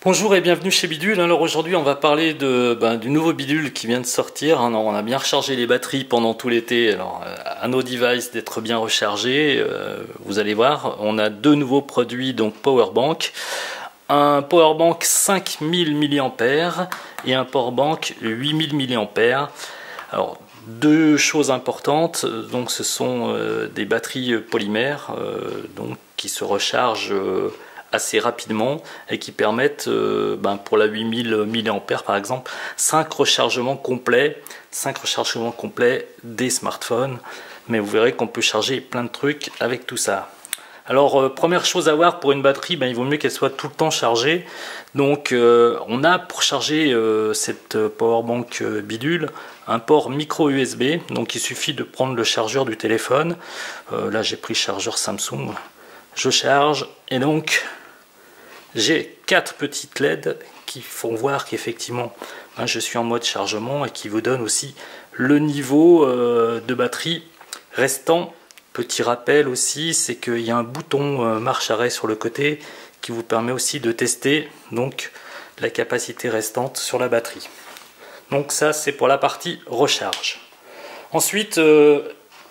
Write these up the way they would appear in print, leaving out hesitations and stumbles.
Bonjour et bienvenue chez Bidule. Alors aujourd'hui on va parler du nouveau bidule qui vient de sortir. Alors, on a bien rechargé les batteries pendant tout l'été. Alors à nos devices d'être bien rechargés. Vous allez voir, on a deux nouveaux produits, donc Powerbank. Un Powerbank 5000 mAh et un Powerbank 8000 mAh. Alors deux choses importantes, donc ce sont des batteries polymères qui se rechargent assez rapidement et qui permettent pour la 8000 mAh par exemple 5 rechargements complets des smartphones. Mais vous verrez qu'on peut charger plein de trucs avec tout ça. Alors première chose à voir pour une batterie, il vaut mieux qu'elle soit tout le temps chargée. Donc on a pour charger cette Powerbank bidule un port micro USB. Donc il suffit de prendre le chargeur du téléphone. Là j'ai pris le chargeur Samsung. Je charge et donc j'ai 4 petites LED qui font voir qu'effectivement je suis en mode chargement et qui vous donnent aussi le niveau de batterie restant. Petit rappel aussi, c'est qu'il y a un bouton marche-arrêt sur le côté qui vous permet aussi de tester donc la capacité restante sur la batterie. Donc ça c'est pour la partie recharge. Ensuite,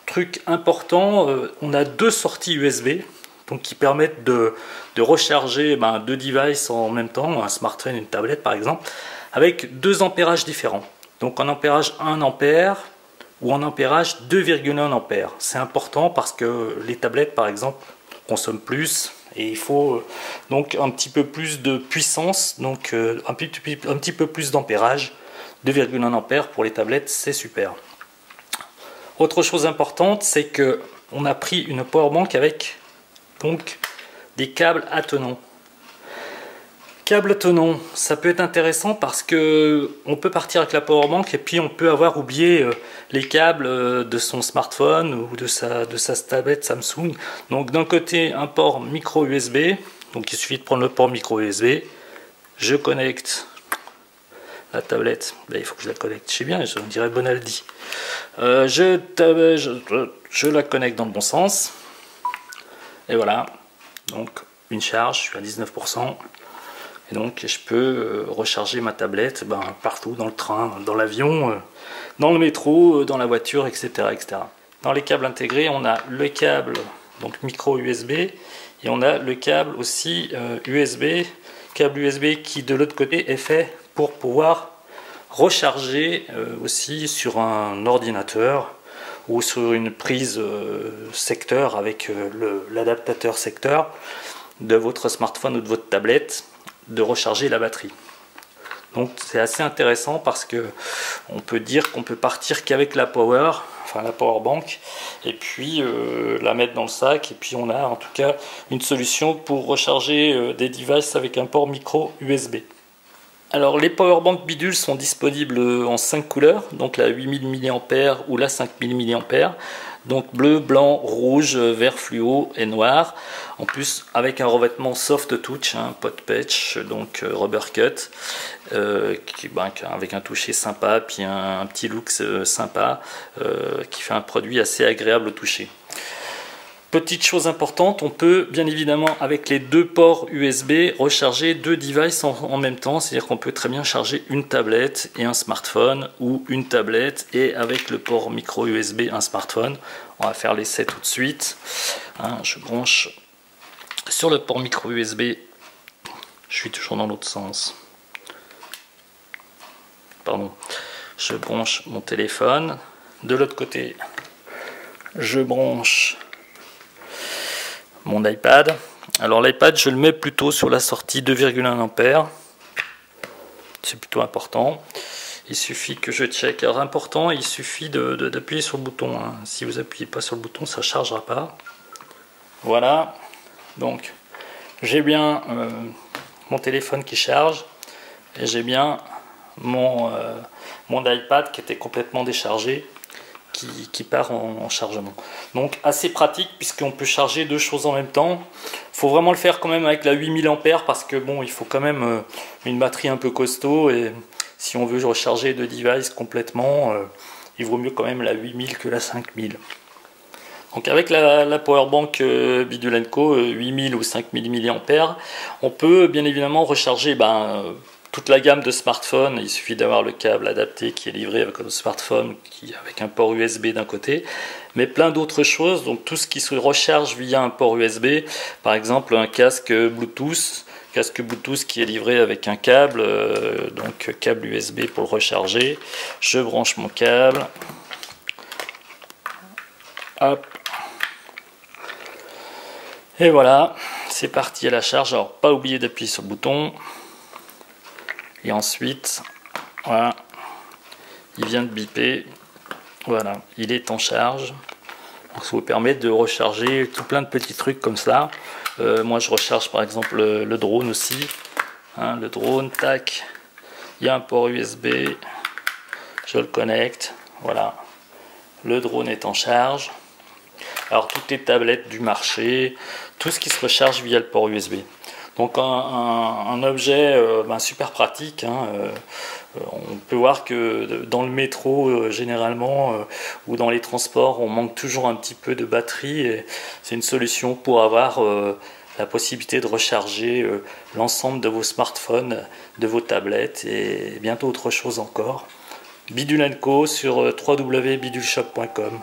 truc important, on a deux sorties USB. Donc qui permettent de recharger deux devices en même temps, un smartphone et une tablette par exemple, avec deux ampérages différents. Donc en ampérage 1 ampère ou en ampérage 2,1 ampère. C'est important parce que les tablettes par exemple consomment plus et il faut donc un petit peu plus de puissance, donc un petit peu plus d'ampérage. 2,1 ampère pour les tablettes, c'est super. Autre chose importante, c'est que on a pris une powerbank avec donc des câbles attenants. Câbles attenants, ça peut être intéressant parce que on peut partir avec la powerbank et puis on peut avoir oublié les câbles de son smartphone ou de sa tablette Samsung. Donc d'un côté un port micro USB, donc il suffit de prendre le port micro USB, je connecte la tablette, il faut que je la connecte, je sais bien, je dirais Bonaldi. Je la connecte dans le bon sens. Et voilà, donc une charge, je suis à 19%. Et donc je peux recharger ma tablette partout, dans le train, dans l'avion, dans le métro, dans la voiture, etc., etc. Dans les câbles intégrés, on a le câble donc micro USB et on a le câble aussi USB, câble USB qui de l'autre côté est fait pour pouvoir recharger aussi sur un ordinateur ou sur une prise secteur avec l'adaptateur secteur de votre smartphone ou de votre tablette, de recharger la batterie. Donc c'est assez intéressant parce que on peut dire qu'on peut partir qu'avec la powerbank et puis la mettre dans le sac et puis on a en tout cas une solution pour recharger des devices avec un port micro USB. Alors les powerbank bidules sont disponibles en 5 couleurs, donc la 8000 mAh ou la 5000 mAh, donc bleu, blanc, rouge, vert fluo et noir. En plus avec un revêtement soft touch, pot patch, donc rubber cut, avec un toucher sympa, puis un petit look sympa qui fait un produit assez agréable au toucher. Petite chose importante, on peut bien évidemment avec les deux ports USB recharger deux devices en même temps, c'est-à-dire qu'on peut très bien charger une tablette et un smartphone ou une tablette et avec le port micro USB un smartphone. On va faire l'essai tout de suite. Je branche sur le port micro USB, je suis toujours dans l'autre sens. Pardon. Je branche mon téléphone. De l'autre côté, je branche mon iPad. Alors l'iPad je le mets plutôt sur la sortie 2,1 ampère. C'est plutôt important. Il suffit que je check. Alors important, il suffit d'appuyer sur le bouton. Si vous appuyez pas sur le bouton, ça ne chargera pas. Voilà. Donc j'ai bien mon téléphone qui charge et j'ai bien mon iPad qui était complètement déchargé. Qui part en chargement. Donc assez pratique puisqu'on peut charger deux choses en même temps. Il faut vraiment le faire quand même avec la 8000 ampères parce que bon, il faut quand même une batterie un peu costaud et si on veut recharger deux devices complètement, il vaut mieux quand même la 8000 que la 5000. Donc avec la powerbank Bidule & Co 8000 ou 5000 mAh, on peut bien évidemment recharger toute la gamme de smartphones. Il suffit d'avoir le câble adapté qui est livré avec un smartphone avec un port USB d'un côté, mais plein d'autres choses. Donc tout ce qui se recharge via un port USB, par exemple un casque Bluetooth qui est livré avec un câble, donc câble USB pour le recharger. Je branche mon câble, hop, et voilà, c'est parti à la charge. Alors pas oublier d'appuyer sur le bouton, et ensuite voilà, il vient de biper, voilà, il est en charge. Donc, ça vous permet de recharger tout plein de petits trucs comme ça. Moi je recharge par exemple le drone aussi, hein, le drone, tac, il y a un port USB, je le connecte, voilà, le drone est en charge. Alors toutes les tablettes du marché, tout ce qui se recharge via le port USB. Donc un objet super pratique, hein. On peut voir que dans le métro généralement ou dans les transports on manque toujours un petit peu de batterie, et c'est une solution pour avoir la possibilité de recharger l'ensemble de vos smartphones, de vos tablettes et bientôt autre chose encore. Bidule & Co sur www.biduleshop.com.